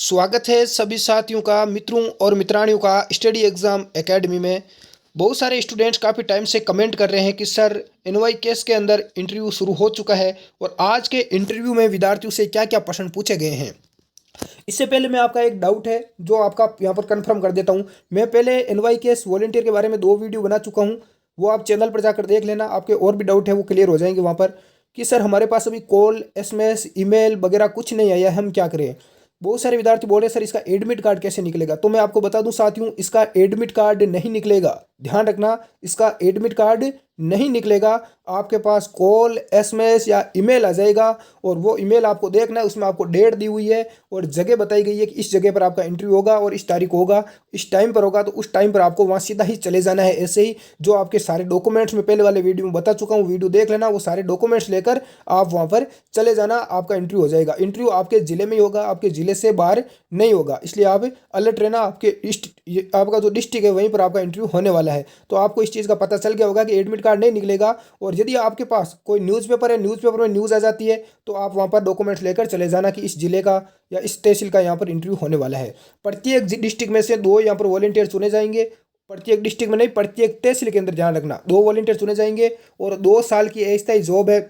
स्वागत है सभी साथियों का, मित्रों और मित्राणियों का स्टडी एग्ज़ाम एकेडमी में। बहुत सारे स्टूडेंट्स काफ़ी टाइम से कमेंट कर रहे हैं कि सर एनवाईकेएस के अंदर इंटरव्यू शुरू हो चुका है और आज के इंटरव्यू में विद्यार्थियों से क्या क्या प्रश्न पूछे गए हैं। इससे पहले मैं आपका एक डाउट है जो आपका यहाँ पर कंफर्म कर देता हूँ। मैं पहले एनवाईकेएस वॉलंटियर के बारे में 2 वीडियो बना चुका हूँ, वो आप चैनल पर जाकर देख लेना। आपके और भी डाउट है वो क्लियर हो जाएंगे वहाँ पर कि सर हमारे पास अभी कॉल एसएमएस ईमेल वगैरह कुछ नहीं आया है, हम क्या करें। बहुत सारे विद्यार्थी बोल रहे हैं सर इसका एडमिट कार्ड कैसे निकलेगा। तो मैं आपको बता दूं साथियों, इसका एडमिट कार्ड नहीं निकलेगा। ध्यान रखना, इसका एडमिट कार्ड नहीं निकलेगा। आपके पास कॉल एसएमएस या ईमेल आ जाएगा और वो ईमेल आपको देखना है, उसमें आपको डेट दी हुई है और जगह बताई गई है कि इस जगह पर आपका इंटरव्यू होगा और इस तारीख को होगा, इस टाइम पर होगा। तो उस टाइम पर आपको वहाँ सीधा ही चले जाना है। ऐसे ही जो आपके सारे डॉक्यूमेंट्स में पहले वाले वीडियो में बता चुका हूँ, वीडियो देख लेना। वो सारे डॉक्यूमेंट्स लेकर आप वहाँ पर चले जाना, आपका इंटरव्यू हो जाएगा। इंटरव्यू आपके ज़िले में ही होगा, आपके ज़िले से बाहर नहीं होगा, इसलिए आप अलर्ट रहना। आपका जो डिस्ट्रिक्ट है वहीं पर आपका इंटरव्यू होने वाला है। तो आपको इस चीज़ का पता चल गया होगा कि एडमिट कार्ड नहीं निकलेगा। और यदि आपके पास कोई न्यूज़पेपर है, न्यूज़पेपर में न्यूज़ आ जाती है, तो आप वहाँ पर डॉक्यूमेंट्स लेकर चले जाना कि इस जिले का या इस तहसील का यहाँ पर इंटरव्यू होने वाला है। प्रत्येक डिस्ट्रिक्ट में से 2 यहाँ पर वॉलंटियर चुने जाएंगे। प्रत्येक डिस्ट्रिक्ट में नहीं, प्रत्येक तहसील के अंदर ध्यान रखना 2 वॉलंटियर चुने जाएंगे और 2 साल की अस्थायी जॉब है।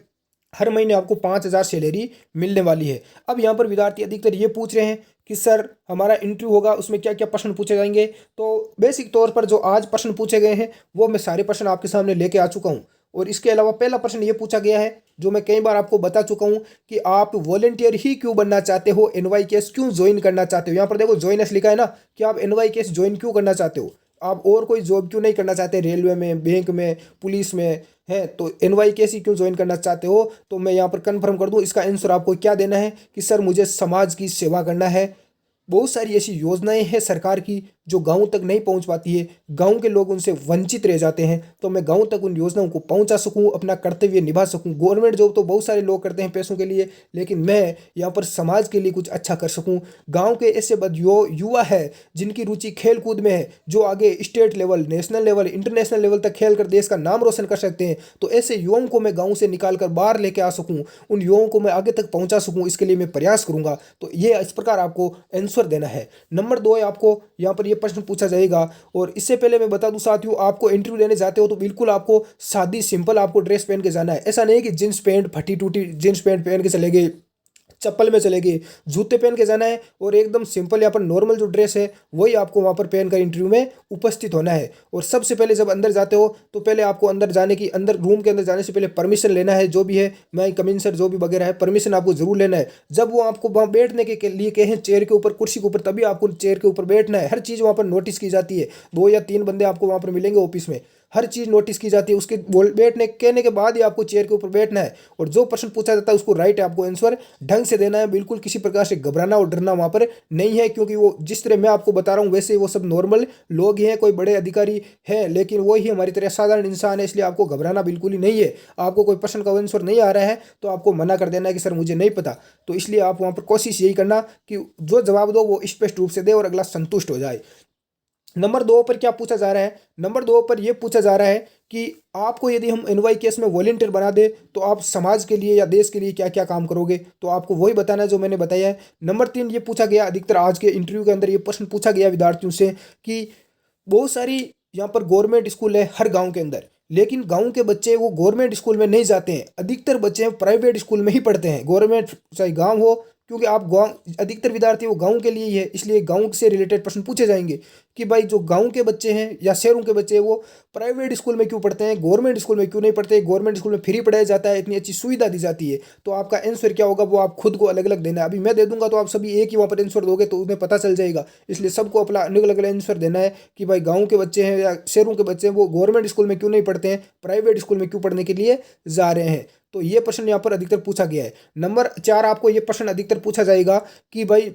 हर महीने आपको 5,000 सैलरी मिलने वाली है। अब यहाँ पर विद्यार्थी अधिकतर ये पूछ रहे हैं कि सर हमारा इंटरव्यू होगा उसमें क्या क्या प्रश्न पूछे जाएंगे। तो बेसिक तौर पर जो आज प्रश्न पूछे गए हैं वो मैं सारे प्रश्न आपके सामने लेके आ चुका हूँ। और इसके अलावा पहला प्रश्न ये पूछा गया है जो मैं कई बार आपको बता चुका हूँ कि आप वॉलंटियर ही क्यों बनना चाहते हो, एनवाईकेएस क्यों ज्वाइन करना चाहते हो। यहाँ पर देखो ज्वाइन एस लिखा है ना, कि आप एनवाईकेएस ज्वाइन क्यों करना चाहते हो, आप और कोई जॉब क्यों नहीं करना चाहते, रेलवे में, बैंक में, पुलिस में है, तो एनवाईकेएस ही क्यों ज्वाइन करना चाहते हो। तो मैं यहाँ पर कंफर्म कर दूँ, इसका आंसर आपको क्या देना है कि सर मुझे समाज की सेवा करना है। बहुत सारी ऐसी योजनाएं हैं सरकार की जो गांव तक नहीं पहुंच पाती है, गांव के लोग उनसे वंचित रह जाते हैं। तो मैं गांव तक उन योजनाओं को पहुंचा सकूं, अपना कर्तव्य निभा सकूं। गवर्नमेंट जॉब तो बहुत सारे लोग करते हैं पैसों के लिए, लेकिन मैं यहाँ पर समाज के लिए कुछ अच्छा कर सकूं। गांव के ऐसे युवा है जिनकी रुचि खेल कूद में है, जो आगे state level, national level, international level तक खेल कर देश का नाम रोशन कर सकते हैं। तो ऐसे युवाओं को मैं गाँव से निकाल कर बाहर लेके आ सकूँ, उन युवाओं को मैं आगे तक पहुँचा सकूँ, इसके लिए मैं प्रयास करूँगा। तो ये इस प्रकार आपको आंसर देना है। नंबर 2 है, आपको यहाँ पर ये प्रश्न पूछा जाएगा। और इससे पहले मैं बता दूं साथियों, आपको इंटरव्यू देने जाते हो तो बिल्कुल आपको सादी सिंपल आपको ड्रेस पहन के जाना है। ऐसा नहीं है कि जींस पैंट, फटी टूटी जींस पैंट पहन के चले गए, चप्पल में चले गए, जूते पहन के जाना है। और एकदम सिंपल यहाँ पर नॉर्मल जो ड्रेस है वही आपको वहाँ पर पहनकर इंटरव्यू में उपस्थित होना है। और सबसे पहले जब अंदर जाते हो तो पहले आपको अंदर जाने की, अंदर रूम के अंदर जाने से पहले परमिशन लेना है। जो भी है, मैं कमिंग सर जो भी वगैरह है, परमिशन आपको जरूर लेना है। जब वो आपको वहाँ बैठने के लिए कहें चेयर के ऊपर, कुर्सी के ऊपर, तभी आपको चेयर के ऊपर बैठना है। हर चीज़ वहाँ पर नोटिस की जाती है। 2 या 3 बंदे आपको वहाँ पर मिलेंगे ऑफिस में, हर चीज़ नोटिस की जाती है। उसके बैठने कहने के बाद ही आपको चेयर के ऊपर बैठना है। और जो प्रश्न पूछा जाता है उसको राइट है, आपको आंसर ढंग से देना है। बिल्कुल किसी प्रकार से घबराना और डरना वहाँ पर नहीं है, क्योंकि वो जिस तरह मैं आपको बता रहा हूँ वैसे वो सब नॉर्मल लोग ही हैं, कोई बड़े अधिकारी है लेकिन वो ही हमारी तरह साधारण इंसान है। इसलिए आपको घबराना बिल्कुल ही नहीं है। आपको कोई प्रश्न का आंसर नहीं आ रहा है तो आपको मना कर देना है कि सर मुझे नहीं पता। तो इसलिए आप वहाँ पर कोशिश यही करना कि जो जवाब दो वो स्पष्ट रूप से दे और अगला संतुष्ट हो जाए। नंबर 2 पर क्या पूछा जा रहा है, नंबर 2 पर यह पूछा जा रहा है कि आपको यदि हम एनवाईकेएस में वॉलंटियर बना दे तो आप समाज के लिए या देश के लिए क्या क्या काम करोगे। तो आपको वही बताना है जो मैंने बताया है। नंबर 3 ये पूछा गया, अधिकतर आज के इंटरव्यू के अंदर ये प्रश्न पूछा गया विद्यार्थियों से कि बहुत सारी यहाँ पर गवर्नमेंट स्कूल है हर गांव के अंदर, लेकिन गांव के बच्चे वो गवर्नमेंट स्कूल में नहीं जाते हैं। अधिकतर बच्चे प्राइवेट स्कूल में ही पढ़ते हैं, गवर्नमेंट चाहे गांव हो, क्योंकि आप गांव, अधिकतर विद्यार्थी वो गांव के लिए ही है। इसलिए गांव से रिलेटेड प्रश्न पूछे जाएंगे कि भाई जो गांव के बच्चे हैं या शहरों के बच्चे हैं वो प्राइवेट स्कूल में क्यों पढ़ते हैं, गवर्नमेंट स्कूल में क्यों नहीं पढ़ते। गवर्नमेंट स्कूल में फ्री पढ़ाया जाता है, इतनी अच्छी सुविधा दी जाती है। तो आपका आंसर क्या होगा वो आप खुद को अलग अलग देना है। अभी मैं दे दूंगा तो आप सभी एक ही वहाँ पर आंसर दोगे तो उन्हें पता चल जाएगा। इसलिए सबको अपना अलग अलग आंसर देना है कि भाई गाँव के बच्चे हैं या शहरों के बच्चे हैं वो गवर्नमेंट स्कूल में क्यों नहीं पढ़ते हैं, प्राइवेट स्कूल में क्यों पढ़ने के लिए जा रहे हैं। तो ये प्रश्न यहाँ पर अधिकतर पूछा गया है। नंबर 4 आपको ये प्रश्न अधिकतर पूछा जाएगा कि भाई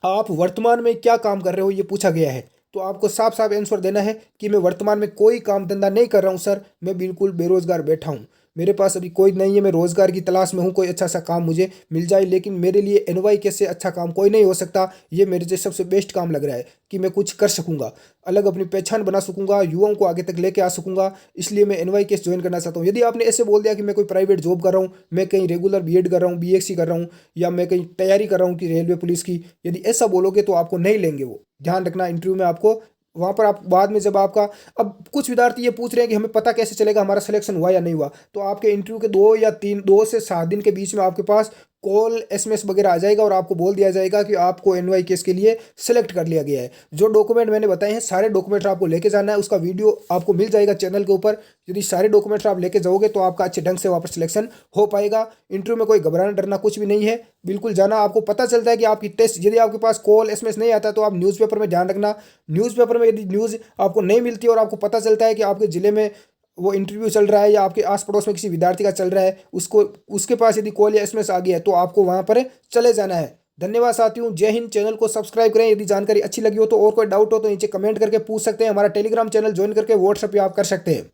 आप वर्तमान में क्या काम कर रहे हो, ये पूछा गया है। तो आपको साफ साफ आंसर देना है कि मैं वर्तमान में कोई काम धंधा नहीं कर रहा हूँ सर, मैं बिल्कुल बेरोजगार बैठा हूँ। मेरे पास अभी कोई नहीं है, मैं रोज़गार की तलाश में हूँ, कोई अच्छा सा काम मुझे मिल जाए। लेकिन मेरे लिए NYKS से अच्छा काम कोई नहीं हो सकता। ये मेरे लिए सबसे बेस्ट काम लग रहा है कि मैं कुछ कर सकूँगा, अलग अपनी पहचान बना सकूँगा, युवाओं को आगे तक लेके आ सकूँगा। इसलिए मैं NYKS ज्वाइन करना चाहता हूँ। यदि आपने ऐसे बोल दिया कि मैं कोई प्राइवेट जॉब कर रहा हूँ, मैं कहीं रेगुलर B.Ed कर रहा हूँ, BSc कर रहा हूँ, या मैं कहीं तैयारी कर रहा हूँ कि रेलवे पुलिस की, यदि ऐसा बोलोगे तो आपको नहीं लेंगे वो। ध्यान रखना, इंटरव्यू में आपको वहाँ पर आप बाद में जब आपका, अब कुछ विद्यार्थी ये पूछ रहे हैं कि हमें पता कैसे चलेगा हमारा सिलेक्शन हुआ या नहीं हुआ। तो आपके इंटरव्यू के 2 से 7 दिन के बीच में आपके पास कॉल SMS वगैरह आ जाएगा और आपको बोल दिया जाएगा कि आपको NYKS के लिए सेलेक्ट कर लिया गया है। जो डॉक्यूमेंट मैंने बताए हैं सारे डॉक्यूमेंट आपको लेके जाना है, उसका वीडियो आपको मिल जाएगा चैनल के ऊपर। यदि सारे डॉक्यूमेंट्स आप लेके जाओगे तो आपका अच्छे ढंग से वहाँ पर सिलेक्शन हो पाएगा। इंटरव्यू में कोई घबराना डरना कुछ भी नहीं है, बिल्कुल जाना। आपको पता चलता है कि आपकी टेस्ट, यदि आपके पास कॉल SMS नहीं आता तो आप न्यूज़पेपर में ध्यान रखना। न्यूज़पेपर में यदि न्यूज़ आपको नहीं मिलती और आपको पता चलता है कि आपके ज़िले में वो इंटरव्यू चल रहा है या आपके आस पड़ोस में किसी विद्यार्थी का चल रहा है, उसको उसके पास यदि कॉल या SMS आ गया है तो आपको वहाँ पर चले जाना है। धन्यवाद साथियों, जय हिंद। चैनल को सब्सक्राइब करें। यदि जानकारी अच्छी लगी हो तो और कोई डाउट हो तो नीचे कमेंट करके पूछ सकते हैं। हमारा टेलीग्राम चैनल ज्वाइन करके व्हाट्सएप पे आप कर सकते हैं।